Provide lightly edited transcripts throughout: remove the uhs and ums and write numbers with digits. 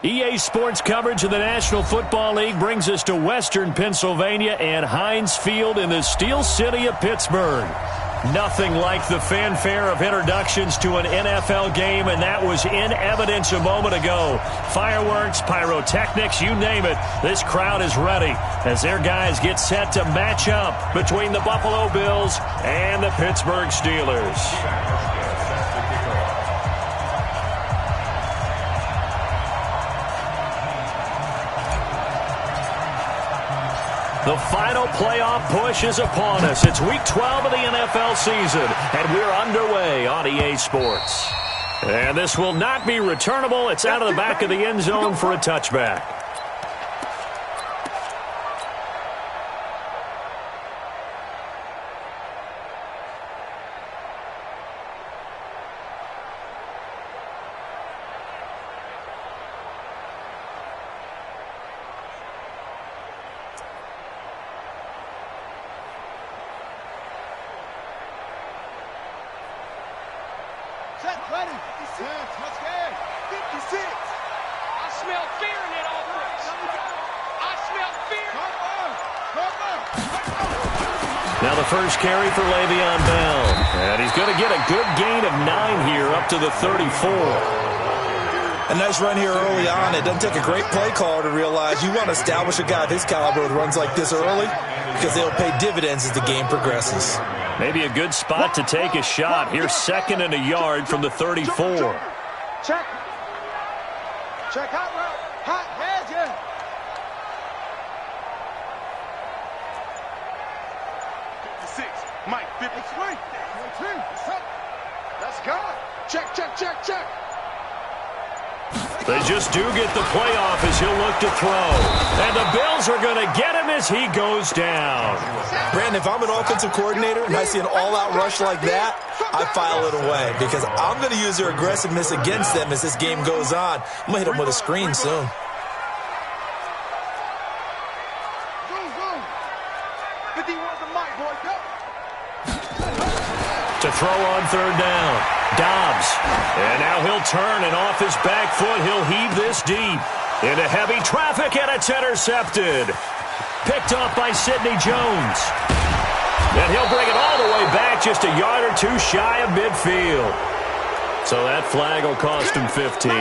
EA Sports coverage of the National Football League brings us to Western Pennsylvania and Heinz Field in the Steel City of Pittsburgh. Nothing like the fanfare of introductions to an NFL game, and that was in evidence a moment ago. Fireworks, pyrotechnics, you name it. This crowd is ready as their guys get set to match up between the Buffalo Bills and the Pittsburgh Steelers. The final playoff push is upon us. It's Week 12 of the NFL season, and we're underway on EA Sports. And this will not be returnable. It's out of the back of the end zone for a touchback. Now the first carry for Le'Veon Bell. And he's going to get a good gain of 9 here up to the 34. A nice run here early on. It doesn't take a great play caller to realize you want to establish a guy of his caliber with runs like this early because they'll pay dividends as the game progresses. Maybe a good spot to take a shot. Here's 2nd and a yard from the 34. Check. Check hot route. Hot head, yeah. Mike, 53. Let's go. Check. They just do get the playoff as he'll look to throw. And the Bills are going to get him as he goes down. Brandon, if I'm an offensive coordinator and I see an all-out rush like that, I file it away because I'm going to use their aggressiveness against them as this game goes on. I'm going to hit them with a screen soon. To throw on 3rd down. Dobbs. And now he'll turn, and off his back foot, he'll heave this deep. Into heavy traffic, and it's intercepted. Picked off by Sidney Jones. And he'll bring it all the way back, just a yard or 2 shy of midfield. So that flag will cost him 15.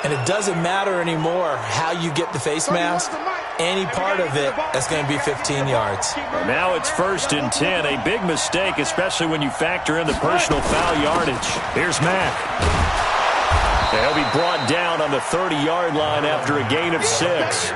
And it doesn't matter anymore how you get the face mask. Any part of it, that's going to be 15 yards. Now it's 1st and 10. A big mistake, especially when you factor in the personal foul yardage. Here's Mack. He'll be brought down on the 30-yard line after a gain of 6.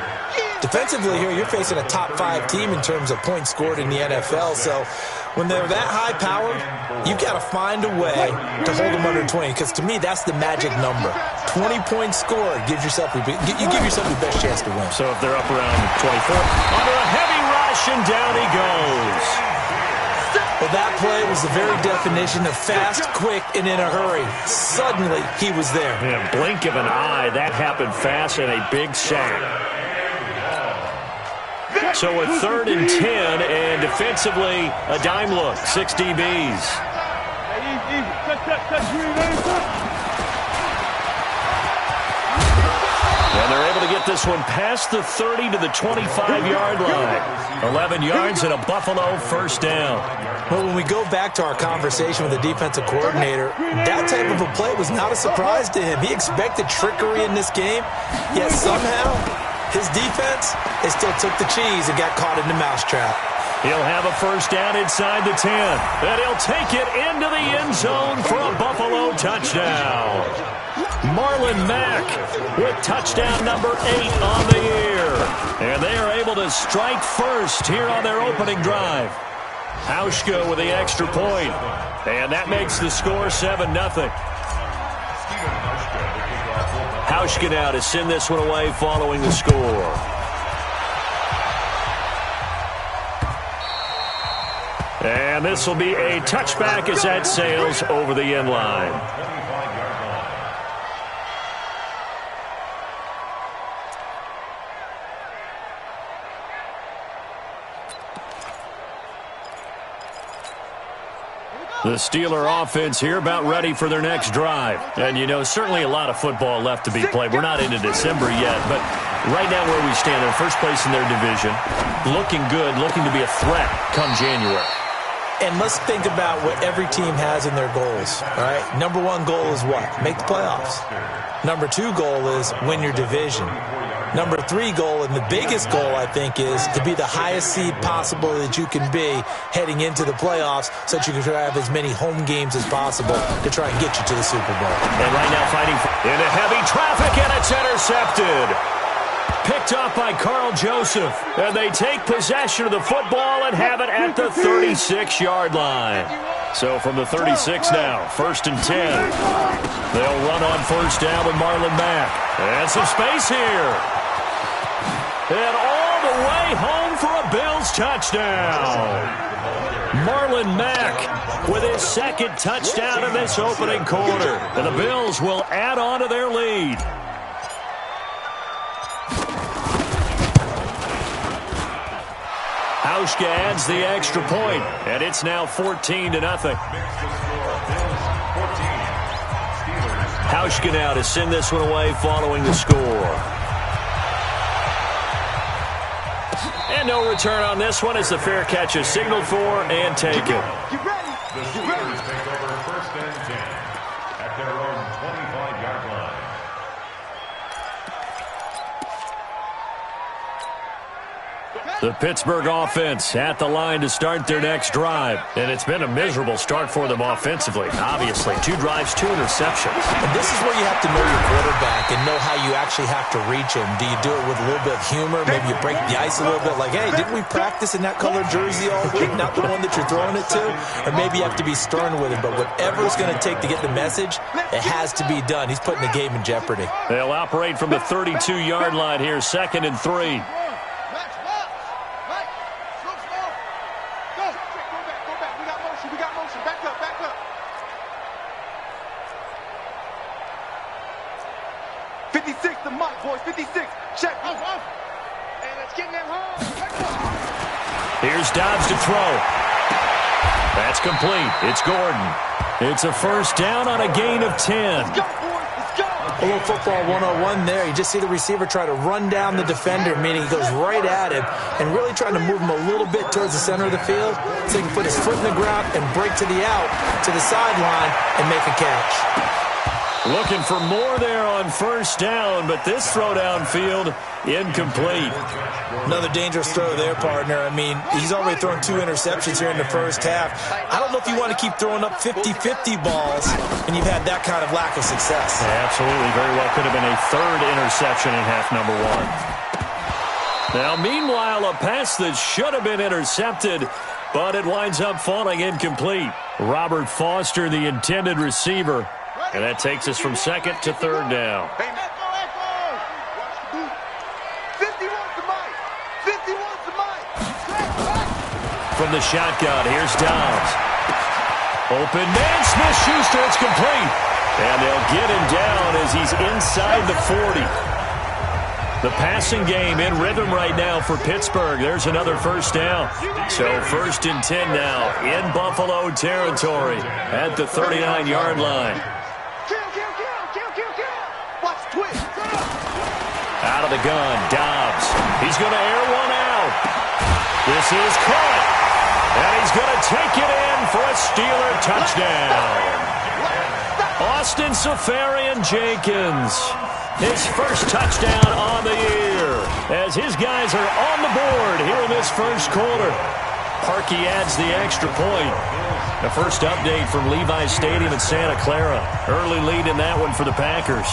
Defensively here, you're facing a top 5 team in terms of points scored in the NFL. So when they're that high-powered, you've got to find a way to hold them under 20. Because to me, that's the magic number. 20 points scored gives yourself you give yourself the best chance to win. So if they're up around 24, under a heavy rush, and down he goes. Well, that play was the very definition of fast, quick, and in a hurry. Suddenly, he was there. In a blink of an eye, that happened fast, and a big sack. So a 3rd and 10, and defensively, a dime look, 6 DBs. And they're able to get this one past the 30 to the 25-yard line. 11 yards and a Buffalo 1st down. Well, when we go back to our conversation with the defensive coordinator, that type of a play was not a surprise to him. He expected trickery in this game, yet somehow his defense, they still took the cheese and got caught in the mousetrap. He'll have a 1st down inside the 10. And he'll take it into the end zone for a Buffalo touchdown. Marlon Mack with touchdown number 8 on the year. And they are able to strike first here on their opening drive. Hauschka with the extra point. And that makes the score 7-0. Hauschka now to send this one away following the score. And this will be a touchback as that sails over the end line. The Steeler offense here about ready for their next drive. And, you know, certainly a lot of football left to be played. We're not into December yet, but right now where we stand, they're first place in their division, looking good, looking to be a threat come January. And let's think about what every team has in their goals, all right? Number one goal is what? Make the playoffs. Number two goal is win your division. Number three goal, and the biggest goal, I think, is to be the highest seed possible that you can be heading into the playoffs so that you can have as many home games as possible to try and get you to the Super Bowl. And right now fighting into heavy traffic, and it's intercepted. Picked up by Carl Joseph. And they take possession of the football and have it at the 36-yard line. So from the 36 now, 1st and 10. They'll run on first down with Marlon Mack. And some space here. And all the way home for a Bills touchdown. Marlon Mack with his second touchdown in this opening quarter. And the Bills will add on to their lead. Hauschka adds the extra point, and it's now 14-0. Hauschka now to send this one away following the score. And no return on this one as the fair catch is signaled for and taken. You ready? The Steelers take over 1st and 10 at their own 25-yard line. The Pittsburgh offense at the line to start their next drive. And it's been a miserable start for them offensively. Obviously, 2 drives, 2 interceptions. And this is where you have to know your quarterback and know how you actually have to reach him. Do you do it with a little bit of humor? Maybe you break the ice a little bit like, hey, didn't we practice in that colored jersey all week? Not the one that you're throwing it to? Or maybe you have to be stern with him. But whatever it's going to take to get the message, it has to be done. He's putting the game in jeopardy. They'll operate from the 32-yard line here, 2nd and 3. Here's Dobbs to throw. That's complete. It's Gordon. It's a first down on a gain of 10. A little football 101 there. You just see the receiver try to run down the defender, meaning he goes right at him and really trying to move him a little bit towards the center of the field so he can put his foot in the ground and break to the out, to the sideline, and make a catch. Looking for more there on first down, but this throw downfield incomplete. Another dangerous throw there, partner. I mean, he's already thrown 2 interceptions here in the first half. I don't know if you want to keep throwing up 50-50 balls and you've had that kind of lack of success. Yeah, absolutely. Very well could have been a 3rd interception in half number 1. Now, meanwhile, a pass that should have been intercepted, but it winds up falling incomplete. Robert Foster, the intended receiver. And that takes us from 2nd to 3rd down. From the shotgun, here's Dobbs. Open man, Smith-Schuster, it's complete. And they'll get him down as he's inside the 40. The passing game in rhythm right now for Pittsburgh. There's another first down. So 1st and 10 now in Buffalo territory at the 39-yard line. Out of the gun, Dobbs. He's going to air one out. This is caught. And he's going to take it in for a Steeler touchdown. Austin Seferian-Jenkins. His first touchdown on the year as his guys are on the board here in this first quarter. Parkey adds the extra point. The first update from Levi's Stadium in Santa Clara. Early lead in that one for the Packers.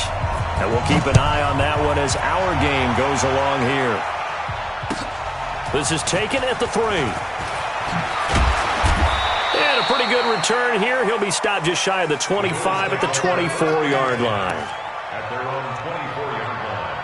And we'll keep an eye on that one as our game goes along here. This is taken at the 3. And a pretty good return here. He'll be stopped just shy of the 25 at the 24-yard line. At their own 24-yard line.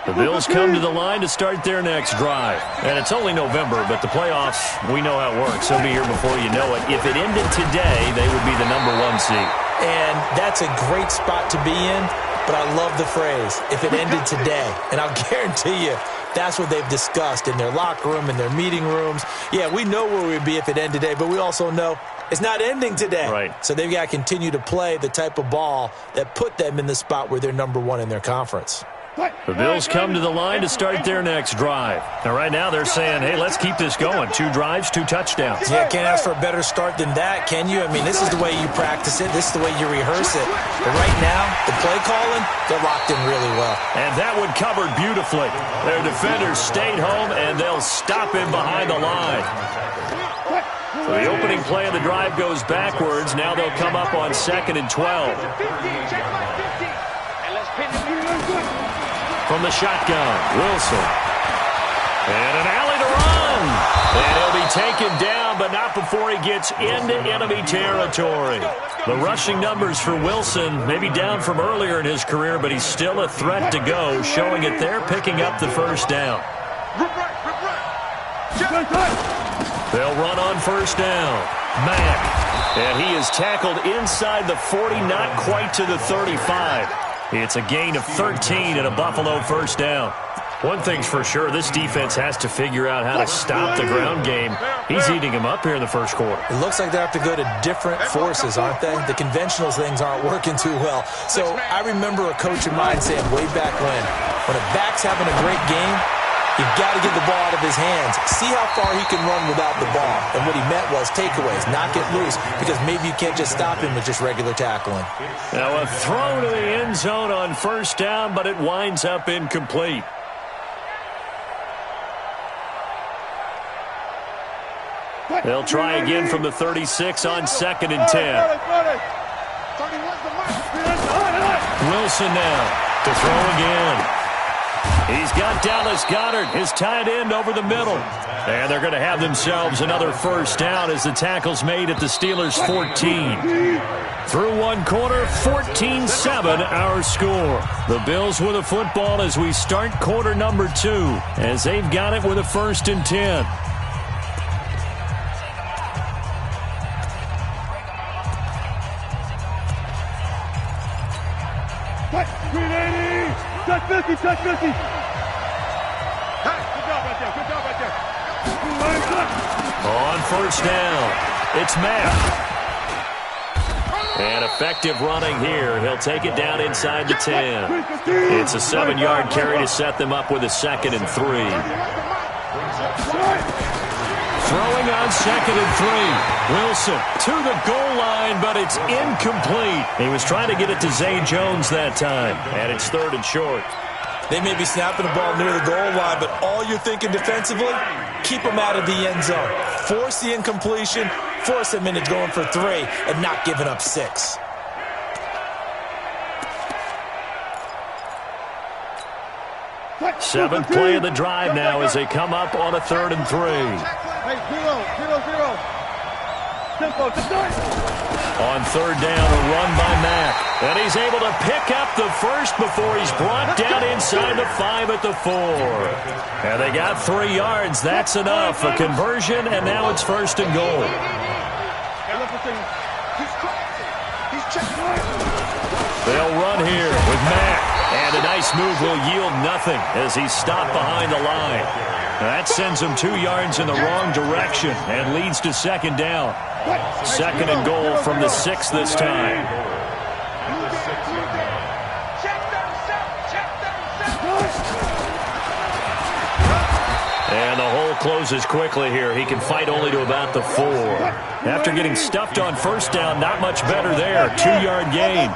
The Bills come to the line to start their next drive. And it's only November, but the playoffs, we know how it works. They'll be here before you know it. If it ended today, they would be the number 1 seed. And that's a great spot to be in, but I love the phrase, if it ended today. And I'll guarantee you, that's what they've discussed in their locker room, in their meeting rooms. Yeah, we know where we'd be if it ended today, but we also know it's not ending today. Right. So they've got to continue to play the type of ball that put them in the spot where they're number one in their conference. The Bills come to the line to start their next drive. Now, right now, they're saying, hey, let's keep this going. 2 drives, 2 touchdowns. Yeah, can't ask for a better start than that, can you? I mean, this is the way you practice it. This is the way you rehearse it. But right now, the play calling, they're locked in really well. And that one covered beautifully. Their defenders stayed home, and they'll stop him behind the line. So the opening play of the drive goes backwards. Now they'll come up on 2nd and 12. From the shotgun, Wilson. And an alley to run. And he'll be taken down, but not before he gets into enemy territory. The rushing numbers for Wilson may be down from earlier in his career, but he's still a threat to go, showing it they're picking up the first down. They'll run on first down. Mack. And he is tackled inside the 40, not quite to the 35. It's a gain of 13 and a Buffalo first down. One thing's for sure, this defense has to figure out how to stop the ground game. He's eating him up here in the first quarter. It looks like they have to go to different forces, aren't they? The conventional things aren't working too well. So I remember a coach of mine saying way back when a back's having a great game, you've got to get the ball out of his hands. See how far he can run without the ball. And what he meant was takeaways, not get loose, because maybe you can't just stop him with just regular tackling. Now a throw to the end zone on first down, but it winds up incomplete. They'll try again from the 36 on 2nd and 10. Wilson now to throw again. He's got Dallas Goedert, his tight end, over the middle. And they're going to have themselves another first down as the tackle's made at the Steelers' 14. Through one quarter, 14-7 our score. The Bills with a football as we start quarter number 2, as they've got it with a 1st and 10. Touch 50, touch 50. Hey, good job right there, good job right there. On first down, it's Mack. And effective running here. He'll take it down inside the 10. It's a 7-yard carry to set them up with a 2nd and 3. Throwing on 2nd and 3. Wilson to the goal line, but it's incomplete. He was trying to get it to Zay Jones that time, and it's 3rd and short. They may be snapping the ball near the goal line, but all you're thinking defensively, keep them out of the end zone. Force the incompletion, force them into going for 3, and not giving up 6. Seventh play of the drive now as they come up on a 3rd and 3. Hey, 0-0-0. Tempo, On 3rd down, a run by Mack. And he's able to pick up the first before he's brought down inside the 5 at the 4. And they got 3 yards. That's enough. A conversion, and now it's 1st and goal. They'll run here with Mack. And a nice move will yield nothing as he's stopped behind the line. That sends him 2 yards in the wrong direction and leads to 2nd down. 2nd and goal from the 6 this time. And the hole closes quickly here. He can fight only to about the 4. After getting stuffed on first down, not much better there. 2-yard gain.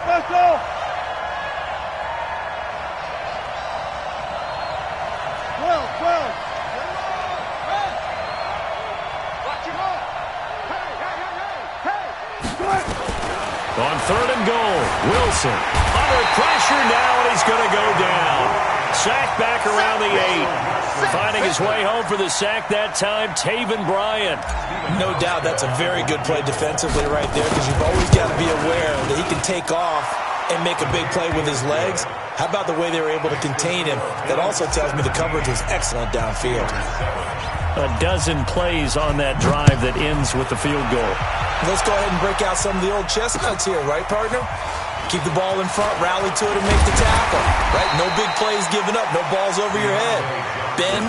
On 3rd and goal, Wilson under pressure now, and he's going to go down. Sack back around the 8. Finding his way home for the sack that time, Taven Bryan. No doubt that's a very good play defensively right there, because you've always got to be aware that he can take off and make a big play with his legs. How about the way they were able to contain him? That also tells me the coverage was excellent downfield. A dozen plays on that drive that ends with the field goal. Let's go ahead and break out some of the old chestnuts here, right, partner? Keep the ball in front, rally to it, and make the tackle. Right? No big plays given up, no balls over your head. Bend,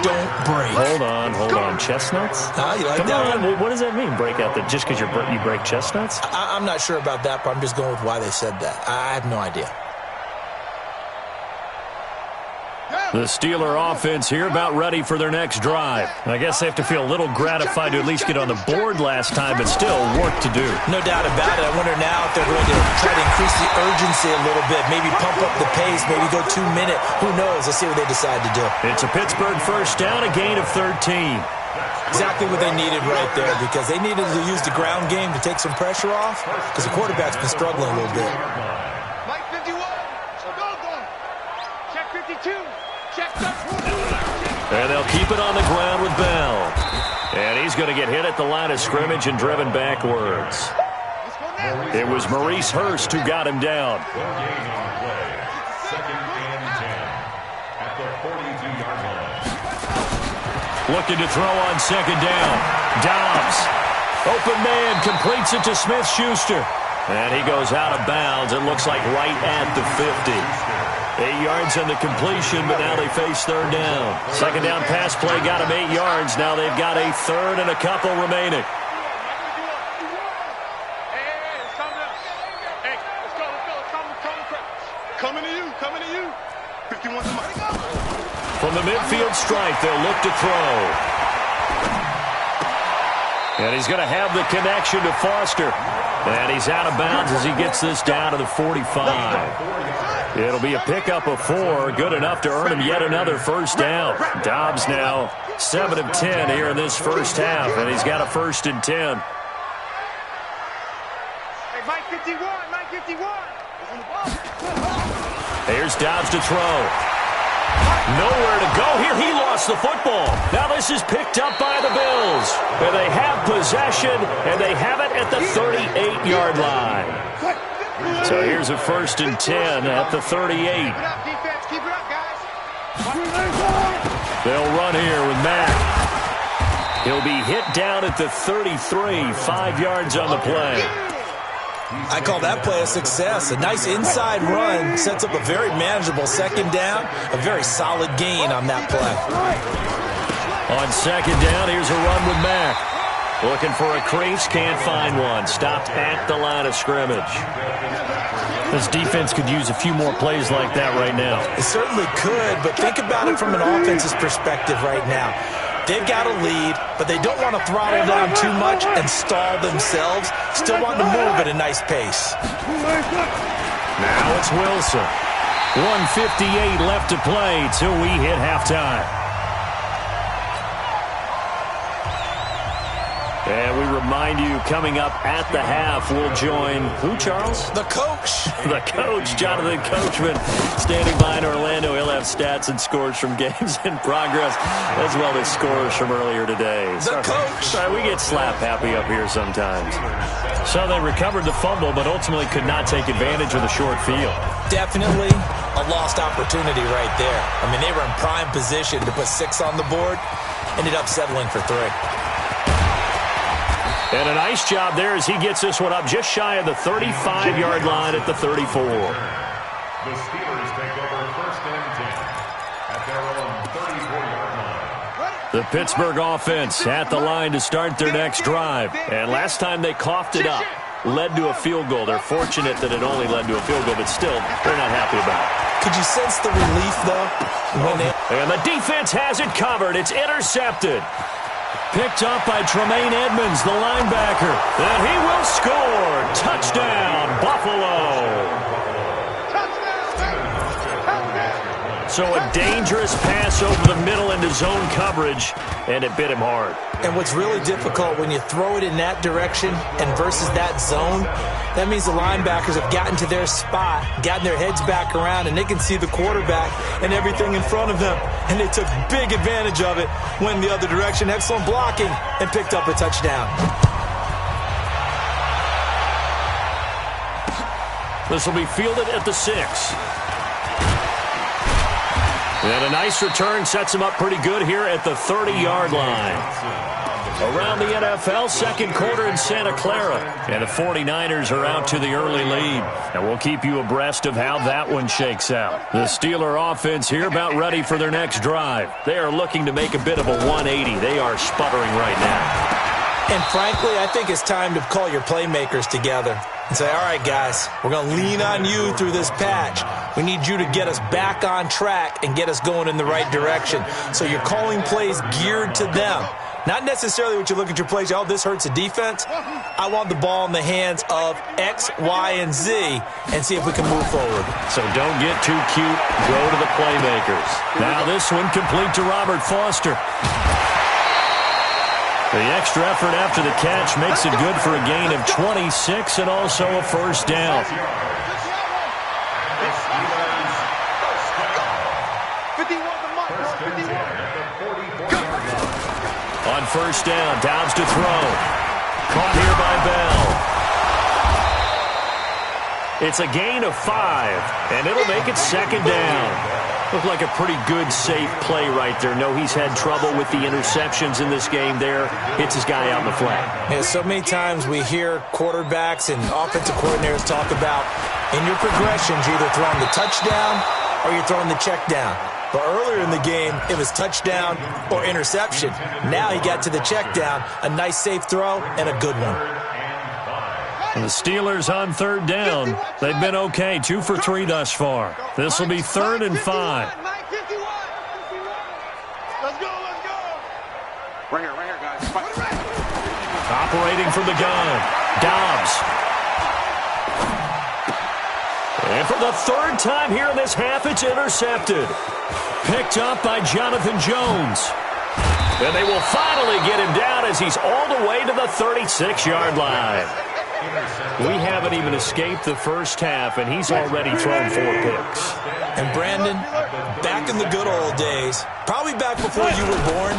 don't break. Hold on. Chestnuts? You like Come that on. one? What does that mean, break out? Just because you break chestnuts? I'm not sure about that, but I'm just going with why they said that. I have no idea. The Steeler offense here about ready for their next drive. I guess they have to feel a little gratified to at least get on the board last time, but still work to do. No doubt about it. I wonder now if they're going to try to increase the urgency a little bit, maybe pump up the pace, maybe go 2 minute. Who knows? Let's see what they decide to do. It's a Pittsburgh first down, a gain of 13. Exactly what they needed right there, because they needed to use the ground game to take some pressure off, because the quarterback's been struggling a little bit. Mike 51. Check 52. And they'll keep it on the ground with Bell. And he's going to get hit at the line of scrimmage and driven backwards. It was Maurice Hurst who got him down. Second and 10 at the 42-yard line. Looking to throw on second down. Dobbs. Open man, completes it to Smith-Schuster. And he goes out of bounds. It looks like right at the 50. 8 yards on the completion, but now they face third down. Second down pass play got them 8 yards. Now they've got a third and a couple remaining. Coming to you. 51 to Mike. From the midfield stripe, they'll look to throw. And he's going to have the connection to Foster. And he's out of bounds as he gets this down to the 45. It'll be a pickup of 4, good enough to earn him yet another first down. Dobbs now 7 of 10 here in this first half, and he's got a 1st and 10. Hey, Mike 51. Here's Dobbs to throw. Nowhere to go here. He lost the football. Now this is picked up by the Bills. And they have possession, and they have it at the 38-yard line. So here's a 1st and 10 at the 38. Keep it up, defense. Keep it up, guys. They'll run here with Mack. He'll be hit down at the 33, 5 yards on the play. I call that play a success. A nice inside run sets up a very manageable second down. A very solid gain on that play. On second down, here's a run with Mack. Looking for a crease, can't find one. Stopped at the line of scrimmage. This defense could use a few more plays like that right now. It certainly could, but think about it from an offense's perspective right now. They've got a lead, but they don't want to throttle down too much and stall themselves. Still want to move at a nice pace. Now it's Wilson. 1:58 left to play till we hit halftime. And we remind you, coming up at the half, we'll join who, Charles? The coach. The coach, Jonathan Coachman, standing by in Orlando. He'll have stats and scores from games in progress, as well as scores from earlier today. The coach. Sorry, we get slap happy up here sometimes. So they recovered the fumble, but ultimately could not take advantage of the short field. Definitely a lost opportunity right there. I mean, they were in prime position to put 6 on the board. Ended up settling for 3. And a nice job there as he gets this one up just shy of the 35-yard line at the 34. The Steelers take over 1st and 10 at their own 34-yard line. The Pittsburgh offense at the line to start their next drive. And last time they coughed it up, led to a field goal. They're fortunate that it only led to a field goal, but still, they're not happy about it. Could you sense the relief, though? And the defense has it covered. It's intercepted. Picked up by Tremaine Edmonds, the linebacker. And he will score. Touchdown, Buffalo. So a dangerous pass over the middle into zone coverage, and it bit him hard. And what's really difficult when you throw it in that direction and versus that zone, that means the linebackers have gotten to their spot, gotten their heads back around, and they can see the quarterback and everything in front of them. And they took big advantage of it, went the other direction, excellent blocking, and picked up a touchdown. This will be fielded at the 6. And a nice return sets him up pretty good here at the 30-yard line. Around the NFL, second quarter in Santa Clara. And the 49ers are out to the early lead. And we'll keep you abreast of how that one shakes out. The Steeler offense here about ready for their next drive. They are looking to make a bit of a 180. They are sputtering right now. And frankly, I think it's time to call your playmakers together and say, all right, guys, we're going to lean on you through this patch. We need you to get us back on track and get us going in the right direction. So you're calling plays geared to them. Not necessarily what you look at your plays, oh, this hurts the defense. I want the ball in the hands of X, Y, and Z and see if we can move forward. So don't get too cute. Go to the playmakers. Now this one complete to Robert Foster. The extra effort after the catch makes it good for a gain of 26 and also a first down. 51 the mark, 51. On first down, Dobbs to throw. Caught here by Bell. It's a gain of 5, and it'll make it second down. Looked like a pretty good, safe play right there. No, he's had trouble with the interceptions in this game there. Hits his guy out in the flat. Yeah, so many times we hear quarterbacks and offensive coordinators talk about in your progressions, you're either throwing the touchdown or you're throwing the check down. But earlier in the game, it was touchdown or interception. Now he got to the check down, a nice safe throw, and a good one. And the Steelers on third down. They've been okay, 2 for 3 thus far. This will be 3rd and 5. Let's go. Right here, guys. Operating from the gun, Dobbs. And for the 3rd time here in this half, it's intercepted. Picked up by Jonathan Jones. And they will finally get him down as he's all the way to the 36-yard line. We haven't even escaped the first half, and he's already thrown 4 picks. And Brandon, back in the good old days, probably back before you were born,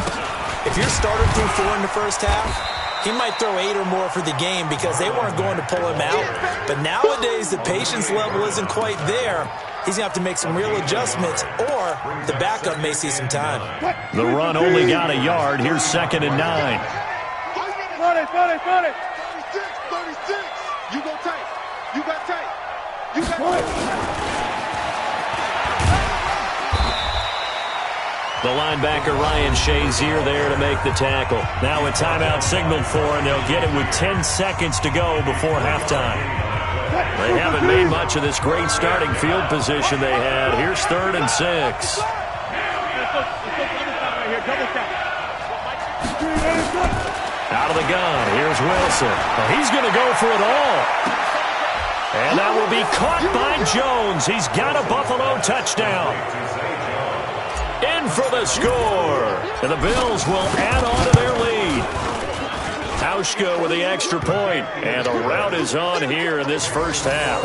if your starter threw 4 in the first half, he might throw 8 or more for the game because they weren't going to pull him out. But nowadays, the patience level isn't quite there. He's going to have to make some real adjustments, or the backup may see some time. The run only got a yard. Here's 2nd and 9. Run it. 36. You go tight. You got tight. The linebacker Ryan Shazier there to make the tackle. Now a timeout signaled for, and they'll get it with 10 seconds to go before halftime. They haven't made much of this great starting field position they had. Here's 3rd and 6. Out of the gun, here's Wilson. Well, he's going to go for it all. And that will be caught by Jones. He's got a Buffalo touchdown. In for the score. And the Bills will add on to their lead. Hauschka with the extra point. And a rout is on here in this first half.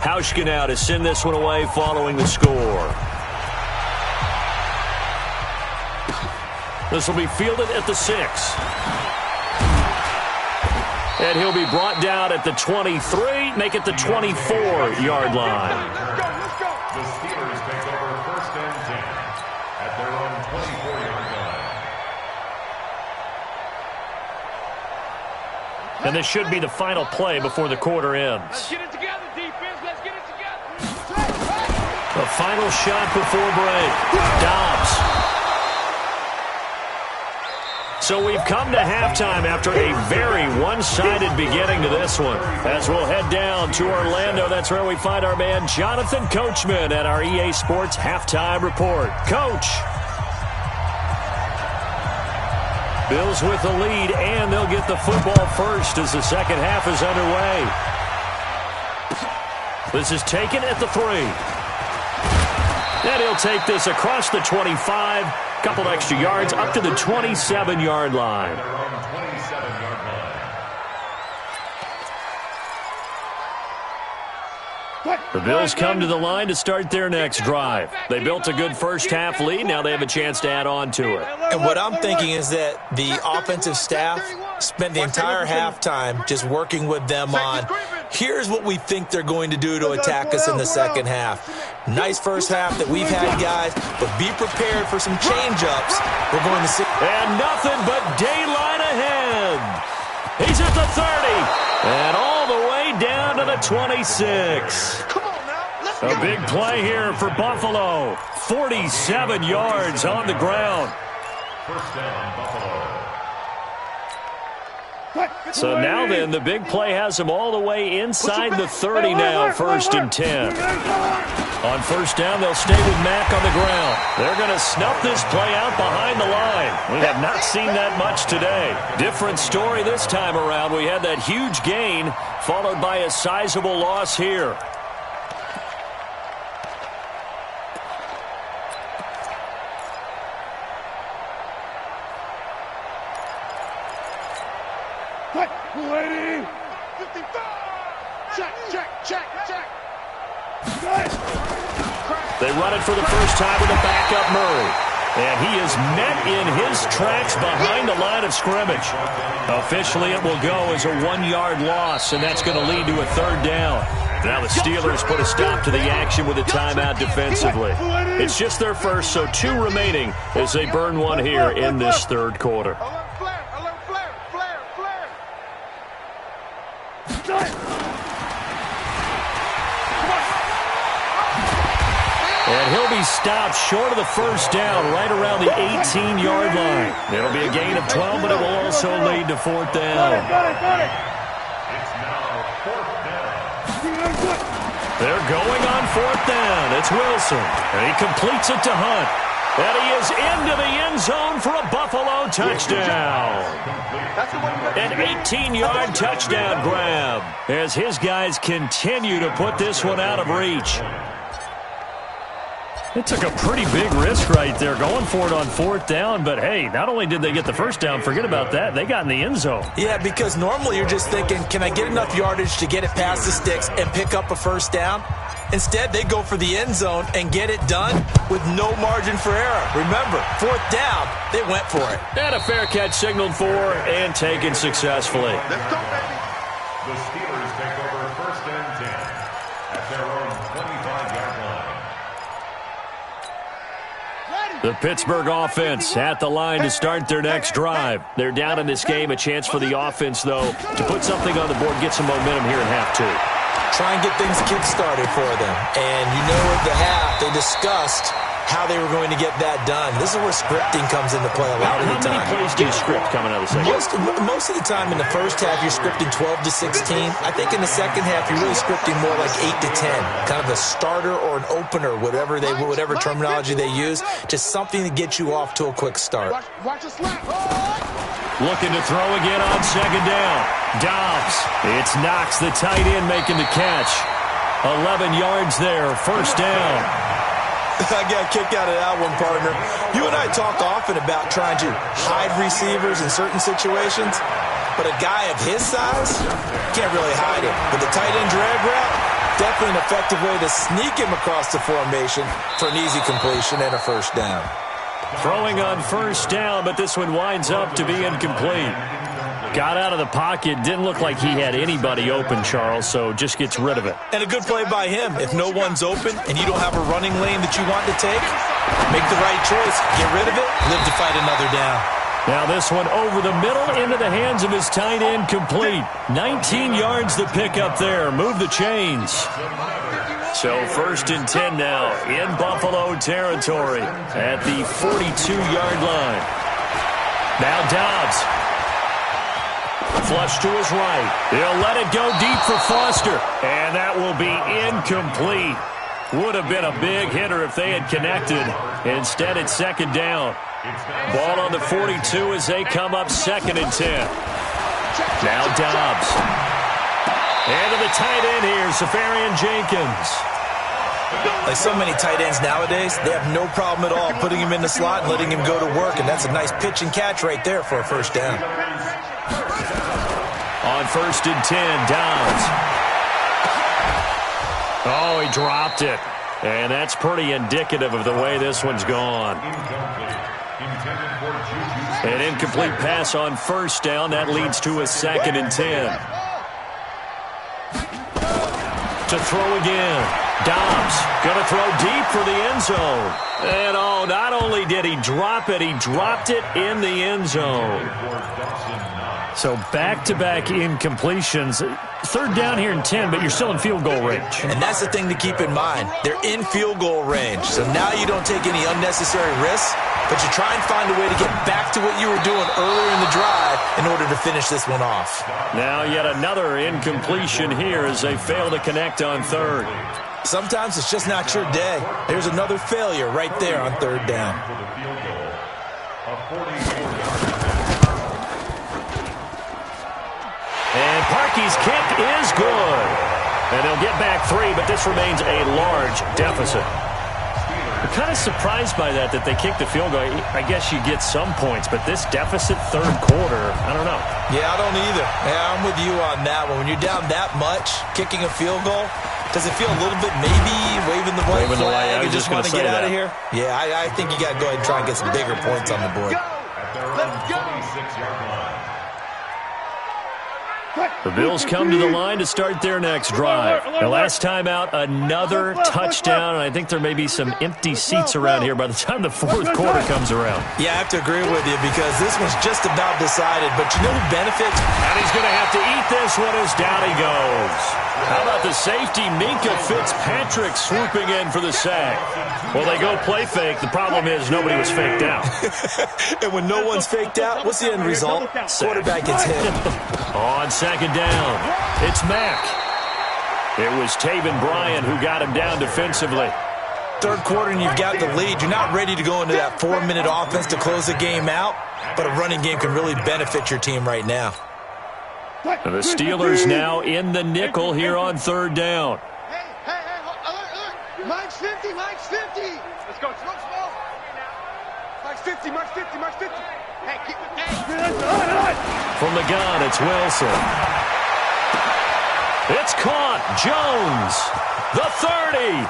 Hauschka now to send this one away following the score. This will be fielded at the 6. And he'll be brought down at the 23, make it the 24-yard line. Let's go. The Steelers take over 1st and 10 at their own 24-yard line. And this should be the final play before the quarter ends. Let's get it together, defense. Let's get it together. The final shot before break. Dobbs. So we've come to halftime after a very one-sided beginning to this one. As we'll head down to Orlando, that's where we find our man Jonathan Coachman at our EA Sports Halftime Report. Coach. Bills with the lead, and they'll get the football first as the second half is underway. This is taken at the 3. And he'll take this across the 25. Couple extra yards up to the 27-yard line. The Bills come to the line to start their next drive. They built a good first-half lead. Now they have a chance to add on to it. And what I'm thinking is that the offensive staff spent the entire halftime just working with them on, here's what we think they're going to do to attack us in the second half. Nice first half that we've had, guys, but be prepared for some change-ups. We're going to see. And nothing but daylight ahead. He's at the 30. And all the way down to the 26. A big play here for Buffalo. 47 yards on the ground. First down, Buffalo. So now then, the big play has them all the way inside the 30 now, 1st and 10. On first down, they'll stay with Mack on the ground. They're going to snuff this play out behind the line. We have not seen that much today. Different story this time around. We had that huge gain followed by a sizable loss here. Waiting. 55. Check. They run it for the first time with a backup Murray. And he is met in his tracks behind the line of scrimmage. Officially, it will go as a 1-yard loss, and that's going to lead to a 3rd down. Now the Steelers put a stop to the action with a timeout defensively. It's just their first, so 2 remaining as they burn one here in this 3rd quarter. And he'll be stopped short of the first down right around the 18-yard line. It'll be a gain of 12, but it will also lead to 4th down. It's now 4th down. They're going on 4th down. It's Wilson. And he completes it to Hunt. And he is into the end zone for a Buffalo touchdown. An 18-yard touchdown grab as his guys continue to put this one out of reach. It took a pretty big risk right there going for it on 4th down, but hey, not only did they get the first down, forget about that, they got in the end zone. Yeah, because normally you're just thinking, can I get enough yardage to get it past the sticks and pick up a first down? Instead, they go for the end zone and get it done with no margin for error. Remember, 4th down, they went for it. And a fair catch signaled for and taken successfully. Let's go, baby. The Steelers take over 1st and 10 at their own 25-yard line. The Pittsburgh offense at the line to start their next drive. They're down in this game. A chance for the offense, though, to put something on the board, get some momentum here in half 2. Try and get things kick-started for them. And you know at the half, they discussed how they were going to get that done. This is where scripting comes into play a lot of the time. How many plays do you script coming out of the second? Most of the time in the first half, you're scripting 12 to 16. I think in the second half, you're really scripting more like 8 to 10. Kind of a starter or an opener, whatever terminology they use. Just something to get you off to a quick start. Watch us slap. Looking to throw again on second down. Dobbs. It's Knox, the tight end, making the catch. 11 yards there, 1st down. I got a kick out of that one, partner. You and I talk often about trying to hide receivers in certain situations, but a guy of his size can't really hide it. But the tight end drag route, definitely an effective way to sneak him across the formation for an easy completion and a 1st down. Throwing on 1st down, but this one winds up to be incomplete. Got out of the pocket. Didn't look like he had anybody open, Charles, so just gets rid of it. And a good play by him. If no one's open and you don't have a running lane that you want to take, make the right choice. Get rid of it. Live to fight another down. Now this one over the middle into the hands of his tight end, complete. 19 yards to pick up there. Move the chains. So 1st and 10 now in Buffalo territory at the 42-yard line. Now Dobbs. Flush to his right. He'll let it go deep for Foster. And that will be incomplete. Would have been a big hitter if they had connected. Instead, it's 2nd down. Ball on the 42 as they come up 2nd and 10. Now Dobbs. And to the tight end here, Safarian Jenkins. Like so many tight ends nowadays, they have no problem at all putting him in the slot and letting him go to work. And that's a nice pitch and catch right there for a 1st down. On 1st and 10, Dobbs. Oh, he dropped it. And that's pretty indicative of the way this one's gone. An incomplete pass on first down. That leads to a 2nd and 10. To throw again. Dobbs going to throw deep for the end zone. And, oh, not only did he drop it, he dropped it in the end zone. So back-to-back incompletions. 3rd down here and 10, but you're still in field goal range. And that's the thing to keep in mind. They're in field goal range. So now you don't take any unnecessary risks, but you try and find a way to get back to what you were doing earlier in the drive in order to finish this one off. Now yet another incompletion here as they fail to connect on 3rd. Sometimes it's just not your day. There's another failure right there on 3rd down. And Parkey's kick is good. And they'll get back 3, but this remains a large deficit. I'm kind of surprised by that they kicked the field goal. I guess you get some points, but this deficit 3rd quarter, I don't know. Yeah, I don't either. Yeah, I'm with you on that one. When you're down that much, kicking a field goal, does it feel a little bit maybe waving the white flag and just want to get out of here? Yeah, I think you got to go ahead and try and get some bigger points on the board. Let's go. 26-yard line. The Bills come to the line to start their next drive. The last time out, another touchdown, and I think there may be some empty seats around here by the time the 4th quarter comes around. Yeah, I have to agree with you because this one's just about decided, but you know who benefits? And he's going to have to eat this one as down he goes. How about the safety, Minka Fitzpatrick, swooping in for the sack? Well, they go play fake. The problem is nobody was faked out. And when no one's faked out, what's the end result? Quarterback gets hit. On 2nd down, it's Mack. It was Taven Bryan who got him down defensively. 3rd quarter and you've got the lead. You're not ready to go into that 4-minute offense to close the game out, but a running game can really benefit your team right now. The Steelers now in the nickel here on 3rd down. Hey, alert. Mike's 50. Let's go. Small. Mike's 50. Hey, keep it. From the gun, it's Wilson. It's caught. Jones, the 30.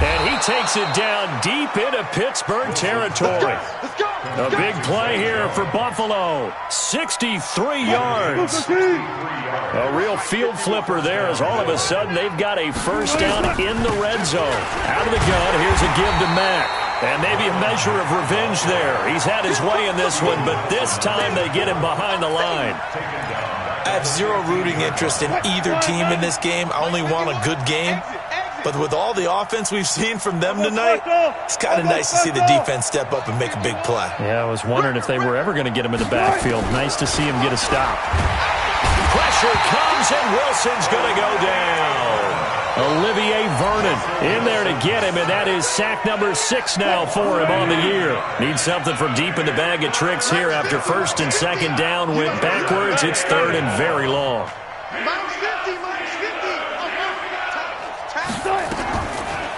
And he takes it down deep into Pittsburgh territory. Let's go. A big play here for Buffalo. 63 yards. A real field flipper there as all of a sudden they've got a 1st down in the red zone. Out of the gun, here's a give to Mack. And maybe a measure of revenge there. He's had his way in this one, but this time they get him behind the line. I have zero rooting interest in either team in this game. I only want a good game. But with all the offense we've seen from them tonight, it's kind of nice to see the defense step up and make a big play. Yeah, I was wondering if they were ever going to get him in the backfield. Nice to see him get a stop. Pressure comes, and Wilson's going to go down. Olivier Vernon in there to get him, and that is sack number 6 now for him on the year. Needs something from deep in the bag of tricks here after 1st and 2nd down went backwards. It's 3rd and very long.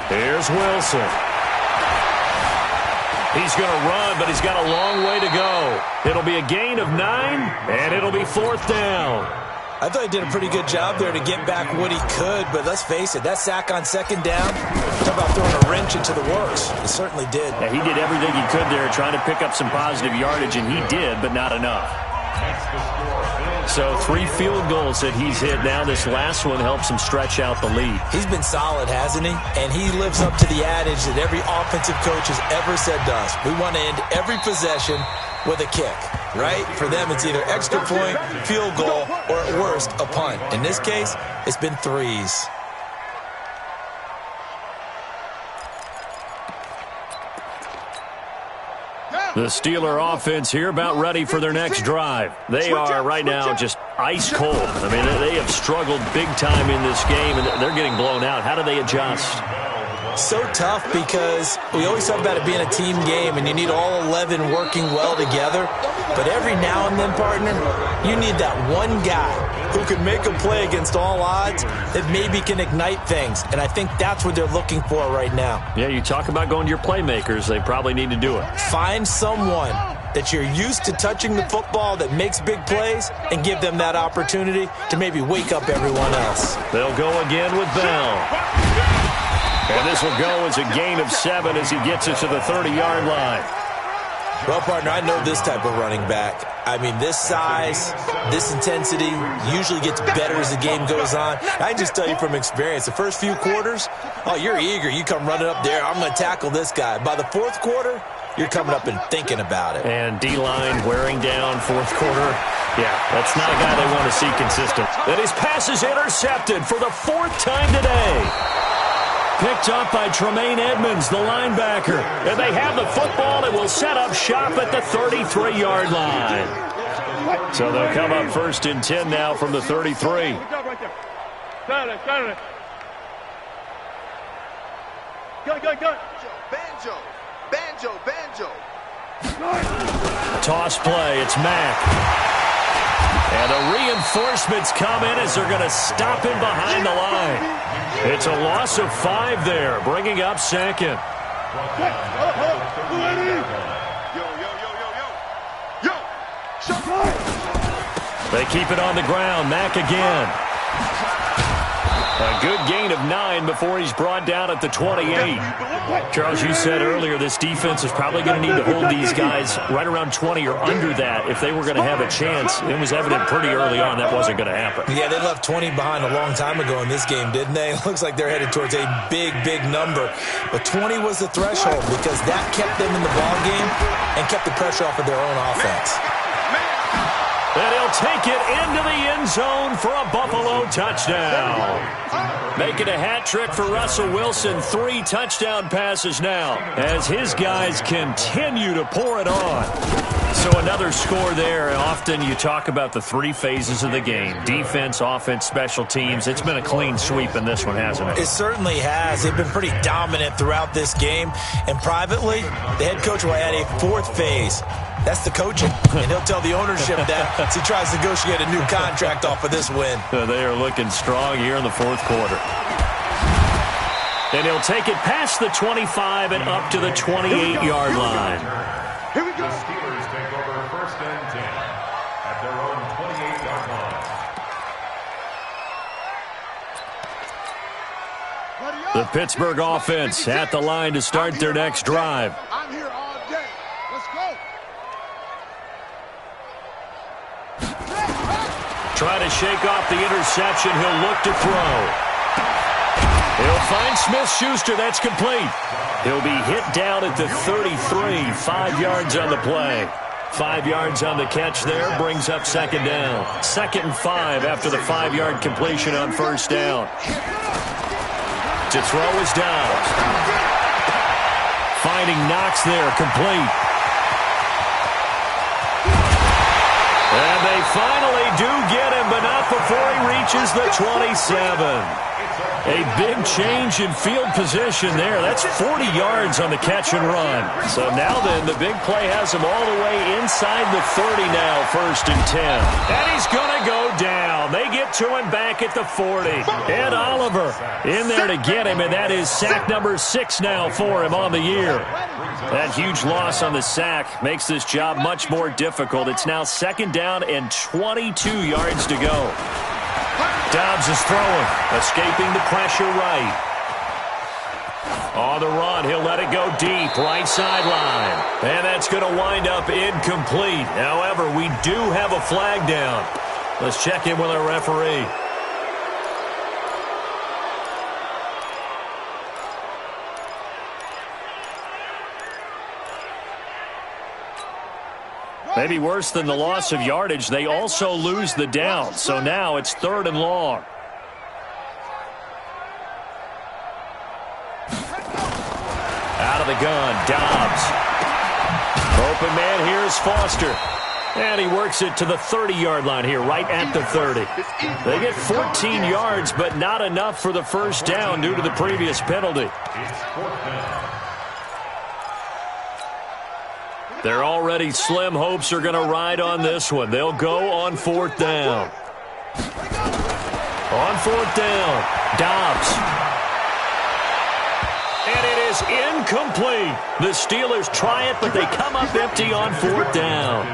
Here's Wilson. He's going to run, but he's got a long way to go. It'll be a gain of 9, and it'll be 4th down. I thought he did a pretty good job there to get back what he could, but let's face it, that sack on 2nd down, talk about throwing a wrench into the works. He certainly did. Yeah, he did everything he could there trying to pick up some positive yardage, and he did, but not enough. So 3 field goals that he's hit now. This last one helps him stretch out the lead. He's been solid, hasn't he? And he lives up to the adage that every offensive coach has ever said to us. We want to end every possession with a kick, right? For them, it's either extra point, field goal, or at worst, a punt. In this case, it's been 3s. The Steeler offense here about ready for their next drive. They are right now just ice cold. I mean, they have struggled big time in this game, and they're getting blown out. How do they adjust? So tough because we always talk about it being a team game, and you need all 11 working well together. But every now and then, partner, you need that one guy who can make a play against all odds that maybe can ignite things. And I think that's what they're looking for right now. Yeah, you talk about going to your playmakers. They probably need to do it. Find someone that you're used to touching the football that makes big plays and give them that opportunity to maybe wake up everyone else. They'll go again with Bell. And this will go as a gain of 7 as he gets it to the 30-yard line. Well, partner, I know this type of running back. I mean, this size, this intensity usually gets better as the game goes on. I can just tell you from experience, the first few quarters, oh, you're eager. You come running up there, I'm going to tackle this guy. By the fourth quarter, you're coming up and thinking about it. And D-line wearing down fourth quarter. Yeah, that's not a guy they want to see consistent. And his pass is intercepted for the 4th time today. Picked up by Tremaine Edmonds, the linebacker. And they have the football and will set up shop at the 33-yard line. So they'll come up 1st and 10 now from the 33. Banjo. Toss play, it's Mack. And the reinforcements come in as they're going to stop him behind the line. It's a loss of 5 there, bringing up 2nd. They keep it on the ground. Mack again. A good gain of 9 before he's brought down at the 28. Charles, you said earlier this defense is probably going to need to hold these guys right around 20 or under that if they were going to have a chance. It was evident pretty early on that wasn't going to happen. Yeah, they left 20 behind a long time ago in this game, didn't they? It looks like they're headed towards a big, big number. But 20 was the threshold because that kept them in the ball game and kept the pressure off of their own offense. And he'll take it into the end zone for a Buffalo touchdown. Making a hat trick for Russell Wilson. 3 touchdown passes now as his guys continue to pour it on. So another score there. Often you talk about the 3 phases of the game. Defense, offense, special teams. It's been a clean sweep in this one, hasn't it? It certainly has. They've been pretty dominant throughout this game. And privately, the head coach will add a 4th phase. That's the coaching. And he'll tell the ownership that as he tries to negotiate a new contract off of this win. They are looking strong here in the 4th quarter. And he'll take it past the 25 and up to the 28-yard line. Here we go. The Steelers take over 1st and 10 at their own 28-yard line. The Pittsburgh offense at the line to start their next drive. I'm here all day. Let's go. Try to shake off the interception. He'll look to throw. He'll find Smith-Schuster. That's complete. He'll be hit down at the 33. 5 yards on the play. 5 yards on the catch there. Brings up 2nd down. 2nd and 5 after the 5-yard completion on 1st down. To throw is Dobbs. Finding Knox there. Complete. And they finally do get him, but not before he reaches the 27. A big change in field position there. That's 40 yards on the catch and run. So now then, the big play has him all the way inside the 30 now, 1st and 10. And he's going to go down. They get to him back at the 40. Ed Oliver in there to get him, and that is sack number 6 now for him on the year. That huge loss on the sack makes this job much more difficult. It's now 2nd down and 22 yards to go. Dobbs is throwing, escaping the pressure right. On the run, he'll let it go deep, right sideline. And that's going to wind up incomplete. However, we do have a flag down. Let's check in with our referee. Maybe worse than the loss of yardage, they also lose the down. So now it's 3rd and long. Out of the gun, Dobbs. Open man here is Foster. And he works it to the 30-yard line here, right at the 30. They get 14 yards, but not enough for the 1st down due to the previous penalty. Their already slim hopes are going to ride on this one. They'll go on 4th down. On 4th down, Dobbs. And it is incomplete. The Steelers try it, but they come up empty on 4th down.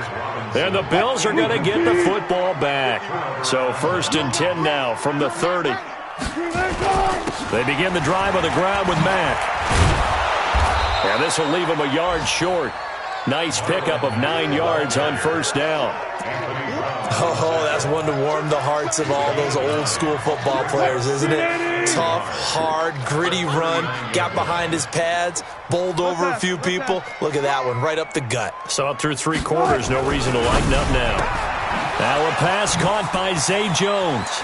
And the Bills are going to get the football back. So 1st and 10 now from the 30. They begin the drive on the ground with Mack. And this will leave them a yard short. Nice pickup of 9 yards on 1st down. Oh, that's one to warm the hearts of all those old-school football players, isn't it? Tough, hard, gritty run, got behind his pads, bowled over a few people. Look at that one, right up the gut. So up through 3 quarters, no reason to lighten up now. Now a pass caught by Zay Jones.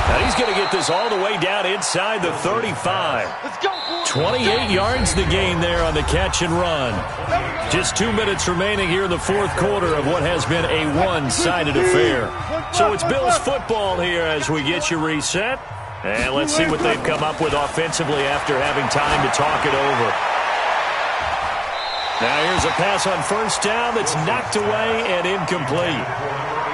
Now he's going to get this all the way down inside the 35. 28 yards the gain there on the catch and run. Just 2 minutes remaining here in the 4th quarter of what has been a one-sided affair. So it's Bills football here as we get you reset. And let's see what they've come up with offensively after having time to talk it over. Now here's a pass on 1st down that's knocked away and incomplete.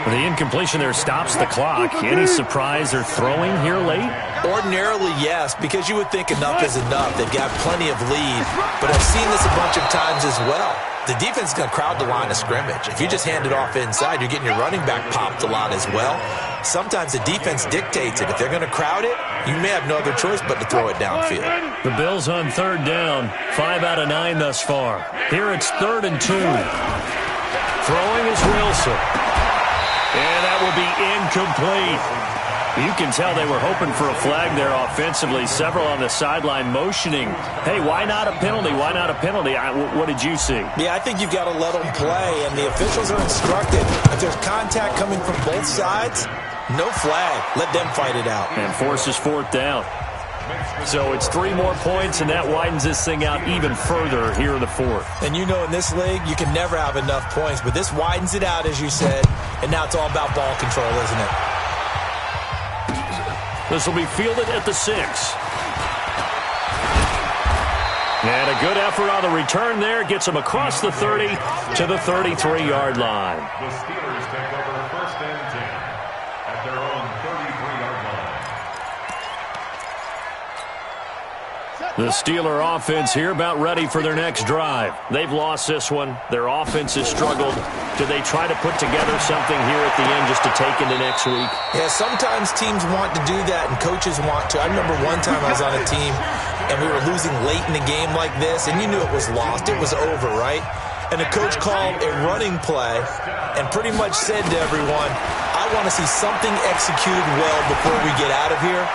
The incompletion there stops the clock. Any surprise they're throwing here late? Ordinarily, yes, because you would think enough is enough. They've got plenty of lead, but I've seen this a bunch of times as well. The defense is going to crowd the line of scrimmage. If you just hand it off inside, you're getting your running back popped a lot as well. Sometimes the defense dictates it. If they're going to crowd it, you may have no other choice but to throw it downfield. The Bills on 3rd down, 5 out of 9 thus far. Here it's 3rd and 2. Throwing is Wilson. And that will be incomplete. You can tell they were hoping for a flag there offensively. Several on the sideline motioning. Hey, why not a penalty? Why not a penalty? What did you see? Yeah, I think you've got to let them play, and the officials are instructed. If there's contact coming from both sides, no flag. Let them fight it out. And forces 4th down. So it's 3 more points, and that widens this thing out even further here in the 4th. And you know in this league, you can never have enough points, but this widens it out, as you said, and now it's all about ball control, isn't it? This will be fielded at the 6. And a good effort on the return there. Gets him across the 30 to the 33-yard line. The Steelers take over 1st and 10 at their own 33-yard line. The Steeler offense here about ready for their next drive. They've lost this one. Their offense has struggled. Do they try to put together something here at the end just to take into next week? Yeah, sometimes teams want to do that and coaches want to. I remember one time I was on a team and we were losing late in a game like this, and you knew it was lost. It was over, right? And the coach called a running play and pretty much said to everyone, I want to see something executed well before we get out of here.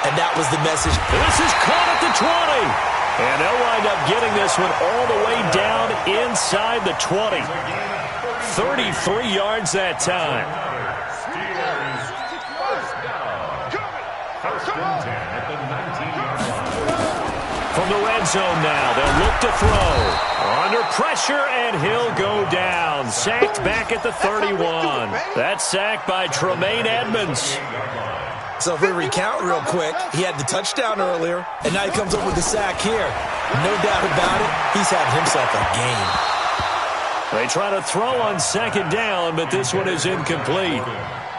And that was the message. This is caught at the 20. And they'll wind up getting this one all the way down inside the 20. 33 yards that time. Steelers first down. 1st and 10 at the 19-yard line. From the red zone now, they'll look to throw. Under pressure, and he'll go down. Sacked back at the 31. That's sacked by Tremaine Edmonds. So if we recount real quick, he had the touchdown earlier, and now he comes up with the sack here. No doubt about it, he's having himself a game. They try to throw on 2nd down, but this one is incomplete.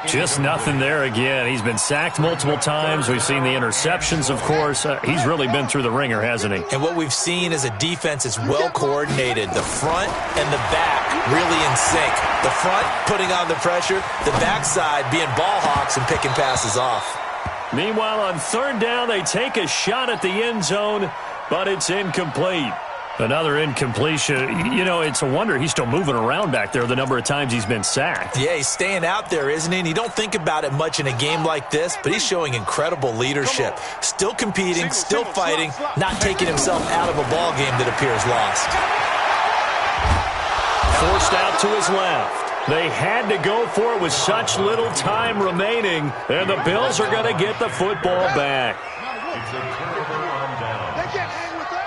Just nothing there again. He's been sacked multiple times. We've seen the interceptions, of course. He's really been through the ringer, hasn't he? And what we've seen is a defense is well coordinated. The front and the back really in sync. The front putting on the pressure, the backside being ball hawks and picking passes off. Meanwhile, on 3rd down, they take a shot at the end zone, but it's incomplete. Another incompletion. You know, it's a wonder he's still moving around back there the number of times he's been sacked. Yeah, he's staying out there, isn't he? And you don't think about it much in a game like this, but he's showing incredible leadership. Still competing, still fighting, not taking himself out of a ball game that appears lost. Forced out to his left. They had to go for it with such little time remaining, and the Bills are going to get the football back. It's a turnover on down. They can't hang with us.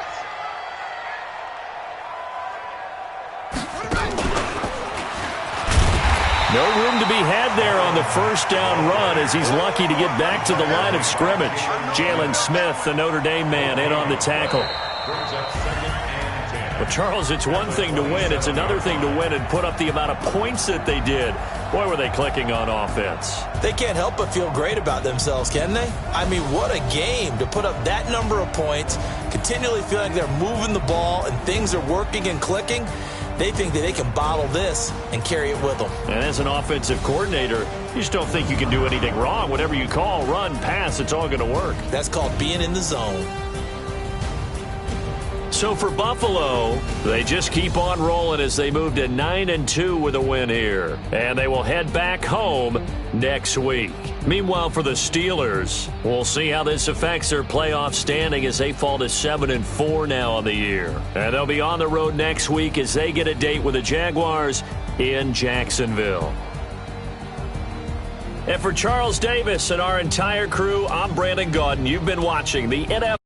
No room to be had there on the 1st down run as he's lucky to get back to the line of scrimmage. Jalen Smith, the Notre Dame man, in on the tackle. Brings up 2nd and 10. But, Charles, it's one thing to win. It's another thing to win and put up the amount of points that they did. Boy, were they clicking on offense. They can't help but feel great about themselves, can they? I mean, what a game to put up that number of points, continually feeling like they're moving the ball and things are working and clicking. They think that they can bottle this and carry it with them. And as an offensive coordinator, you just don't think you can do anything wrong. Whatever you call, run, pass, it's all going to work. That's called being in the zone. So for Buffalo, they just keep on rolling as they move to 9-2 with a win here. And they will head back home next week. Meanwhile, for the Steelers, we'll see how this affects their playoff standing as they fall to 7-4 now on the year. And they'll be on the road next week as they get a date with the Jaguars in Jacksonville. And for Charles Davis and our entire crew, I'm Brandon Gaudin. You've been watching the NFL.